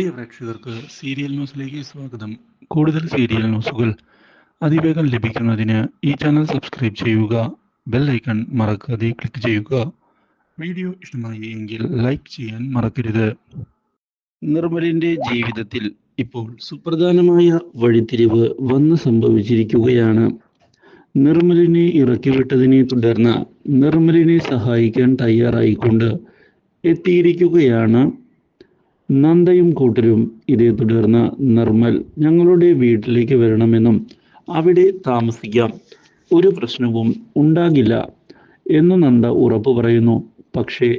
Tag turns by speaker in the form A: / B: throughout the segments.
A: പ്രിയ പ്രേക്ഷകർക്ക് സീരിയൽ ന്യൂസിലേക്ക് സ്വാഗതം. കൂടുതൽ സീരിയൽ ന്യൂസുകൾ അതിവേഗം ലഭിക്കുന്നതിന് ഈ ചാനൽ സബ്സ്ക്രൈബ് ചെയ്യുക. ബെൽ ഐക്കൺ മറക്കാതെ ക്ലിക്ക് ചെയ്യുക. വീഡിയോ ഇഷ്ടമായി എങ്കിൽ ലൈക്ക് ചെയ്യാൻ മറക്കരുത്. നിർമ്മലിന്റെ ജീവിതത്തിൽ ഇപ്പോൾ സുപ്രധാനമായ വഴിത്തിരിവ് വന്ന് സംഭവിച്ചിരിക്കുകയാണ്. നിർമ്മലിനെ ഇറക്കിവിട്ടതിനെ തുടർന്ന് നിർമ്മലിനെ സഹായിക്കാൻ തയ്യാറായിക്കൊണ്ട് എത്തിയിരിക്കുകയാണ് നന്ദയും കൂട്ടരും. ഇതേ തുടർന്ന് നിർമ്മൽ ഞങ്ങളുടെ വീട്ടിലേക്ക് വരണമെന്നും അവിടെ താമസിക്കാം, ഒരു പ്രശ്നവും ഉണ്ടാകില്ല എന്ന് നന്ദ ഉറപ്പു പറയുന്നു. പക്ഷേ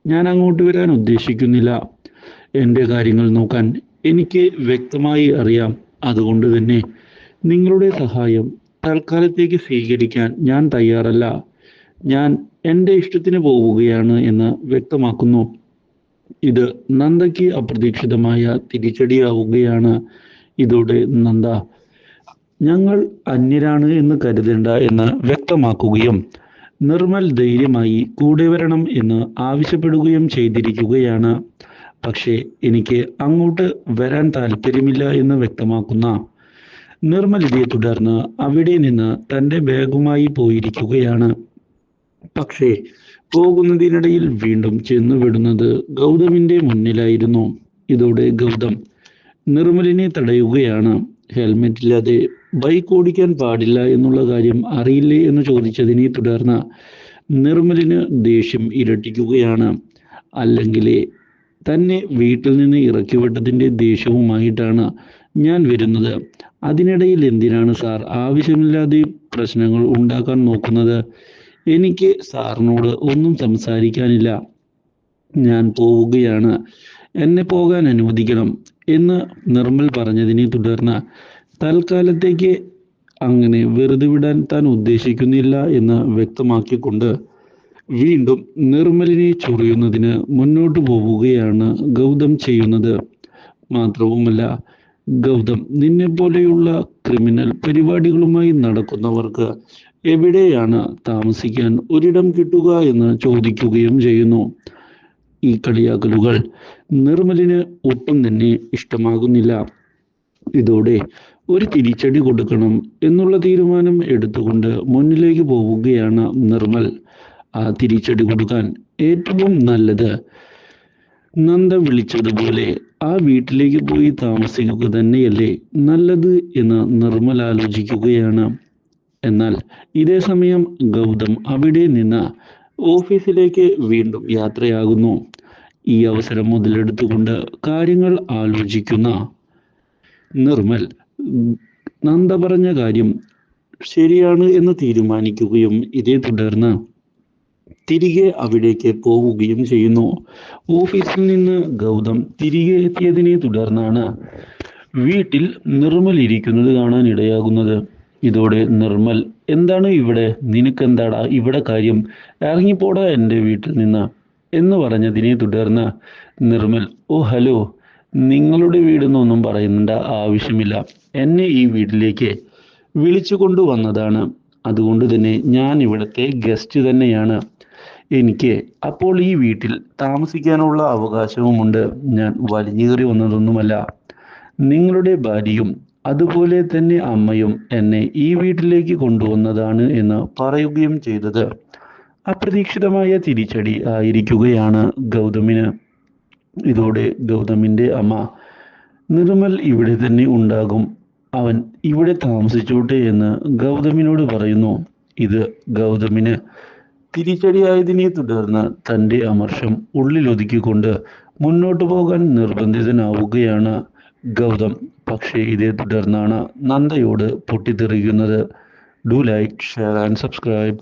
A: ഞാൻ അങ്ങോട്ട് വരാൻ ഉദ്ദേശിക്കുന്നില്ല. എൻ്റെ കാര്യങ്ങൾ നോക്കാൻ എനിക്ക് വ്യക്തമായി അറിയാം. അതുകൊണ്ട് തന്നെ നിങ്ങളുടെ സഹായം തൽക്കാലത്തേക്ക് സ്വീകരിക്കാൻ ഞാൻ തയ്യാറല്ല. ഞാൻ എൻ്റെ ഇഷ്ടത്തിന് പോവുകയാണ് എന്ന് വ്യക്തമാക്കുന്നു. ഇത് നന്ദയ്ക്ക് അപ്രതീക്ഷിതമായ തിരിച്ചടിയാവുകയാണ്. ഇതോടെ നന്ദ ഞങ്ങൾ അന്യരാണ് എന്ന് കരുതേണ്ട എന്ന് വ്യക്തമാക്കുകയും നിർമ്മൽ ധൈര്യമായി കൂടെ വരണം എന്ന് ആവശ്യപ്പെടുകയും ചെയ്തിരിക്കുകയാണ്. പക്ഷേ എനിക്ക് അങ്ങോട്ട് വരാൻ താല്പര്യമില്ല എന്ന് വ്യക്തമാക്കുന്ന നിർമ്മൽ ഇതേ തുടർന്ന് അവിടെ നിന്ന് തൻ്റെ ബാഗുമായി പോയിരിക്കുകയാണ്. പക്ഷേ പോകുന്നതിനിടയിൽ വീണ്ടും ചെന്നുവിടുന്നത് ഗൗതമിന്റെ മുന്നിലായിരുന്നു. ഇതോടെ ഗൗതം നിർമ്മലിനെ തടയുകയാണ്. ഹെൽമെറ്റ് ഇല്ലാതെ ബൈക്ക് ഓടിക്കാൻ പാടില്ല എന്നുള്ള കാര്യം അറിയില്ലേ എന്ന് ചോദിച്ചതിനെ തുടർന്ന് നിർമ്മലിന് ദേഷ്യം ഇരട്ടിക്കുകയാണ്. അല്ലെങ്കിൽ തന്നെ വീട്ടിൽ നിന്ന് ഇറക്കിവിട്ടതിൻ്റെ ദേഷ്യവുമായിട്ടാണ് ഞാൻ വരുന്നത്. അതിനിടയിൽ എന്തിനാണ് സാർ ആവശ്യമില്ലാതെ പ്രശ്നങ്ങൾ ഉണ്ടാക്കാൻ നോക്കുന്നത്? എനിക്ക് സാറിനോട് ഒന്നും സംസാരിക്കാനില്ല. ഞാൻ പോവുകയാണ്, എന്നെ പോകാൻ അനുവദിക്കണം എന്ന് നിർമ്മൽ പറഞ്ഞതിനെ തുടർന്ന് തൽക്കാലത്തേക്ക് അങ്ങനെ വെറുതെ വിടാൻ താൻ ഉദ്ദേശിക്കുന്നില്ല എന്ന് വ്യക്തമാക്കിക്കൊണ്ട് വീണ്ടും നിർമ്മലിനെ ചൊറിയുന്നതിന് മുന്നോട്ട് പോവുകയാണ് ഗൗതം ചെയ്യുന്നത്. മാത്രവുമല്ല, ഗൗതം നിന്നെ പോലെയുള്ള ക്രിമിനൽ പരിപാടികളുമായി നടക്കുന്നവർക്ക് എവിടെയാണ് താമസിക്കാൻ ഒരിടം കിട്ടുക എന്ന് ചോദിക്കുകയും ചെയ്യുന്നു. ഈ കളിയാക്കലുകൾ നിർമ്മലിന് ഒട്ടും തന്നെ ഇഷ്ടമാകുന്നില്ല. ഇതോടെ ഒരു തിരിച്ചടി കൊടുക്കണം എന്നുള്ള തീരുമാനം എടുത്തുകൊണ്ട് മുന്നിലേക്ക് പോവുകയാണ് നിർമ്മൽ. ആ തിരിച്ചടി കൊടുക്കാൻ ഏറ്റവും നല്ലത് നന്ദ വിളിച്ചതുപോലെ ആ വീട്ടിലേക്ക് പോയി താമസിക്കുക തന്നെയല്ലേ നല്ലത് എന്ന് നിർമ്മൽ ആലോചിക്കുകയാണ്. എന്നാൽ ഇതേ സമയം ഗൗതം അവിടെ നിന്ന് ഓഫീസിലേക്ക് വീണ്ടും യാത്രയാകുന്നു. ഈ അവസരം മുതലെടുത്തുകൊണ്ട് കാര്യങ്ങൾ ആലോചിക്കുന്ന നിർമ്മൽ നന്ദ പറഞ്ഞ കാര്യം ശരിയാണ് എന്ന് തീരുമാനിക്കുകയും ഇതേ തുടർന്ന് തിരികെ അവിടേക്ക് പോവുകയും ചെയ്യുന്നു. ഓഫീസിൽ നിന്ന് ഗൗതം തിരികെ എത്തിയതിനെ തുടർന്നാണ് വീട്ടിൽ നിർമ്മൽ ഇരിക്കുന്നത് കാണാൻ ഇടയാകുന്നത്. ഇതോടെ നിർമ്മൽ, എന്താണ് ഇവിടെ, നിനക്കെന്താടാ ഇവിടെ കാര്യം, ഇറങ്ങിപ്പോടാ എൻ്റെ വീട്ടിൽ നിന്ന് എന്ന് പറഞ്ഞതിനെ തുടർന്ന് നിർമ്മൽ, ഓ ഹലോ, നിങ്ങളുടെ വീടെന്നൊന്നും പറയേണ്ട ആവശ്യമില്ല. എന്നെ ഈ വീട്ടിലേക്ക് വിളിച്ചു കൊണ്ടുവന്നതാണ്. അതുകൊണ്ട് തന്നെ ഞാൻ ഇവിടുത്തെ ഗസ്റ്റ് തന്നെയാണ്. എനിക്ക് അപ്പോൾ ഈ വീട്ടിൽ താമസിക്കാനുള്ള അവകാശവുമുണ്ട്. ഞാൻ വലിഞ്ഞു കയറി വന്നതൊന്നുമല്ല. നിങ്ങളുടെ ഭാര്യയും അതുപോലെ തന്നെ അമ്മയും എന്നെ ഈ വീട്ടിലേക്ക് കൊണ്ടുവന്നതാണ് എന്ന് പറയുകയും ചെയ്തത് അപ്രതീക്ഷിതമായ തിരിച്ചടി ആയിരിക്കുകയാണ് ഗൗതമിന്. ഇതോടെ ഗൗതമിൻ്റെ അമ്മ, നിർമ്മൽ ഇവിടെ തന്നെ ഉണ്ടാകും, അവൻ ഇവിടെ താമസിച്ചോട്ടെ എന്ന് ഗൗതമിനോട് പറയുന്നു. ഇത് ഗൗതമിന് തിരിച്ചടിയായതിനെ തുടർന്ന് തൻ്റെ അമർഷം ഉള്ളിലൊതുക്കിക്കൊണ്ട് മുന്നോട്ട് പോകാൻ നിർബന്ധിതനാവുകയാണ് ഗൗതം. പക്ഷേ ഇതേ തുടർന്നാണ് നന്ദയോട് പൊട്ടിത്തെറിക്കുന്നത്. Do like, share and subscribe.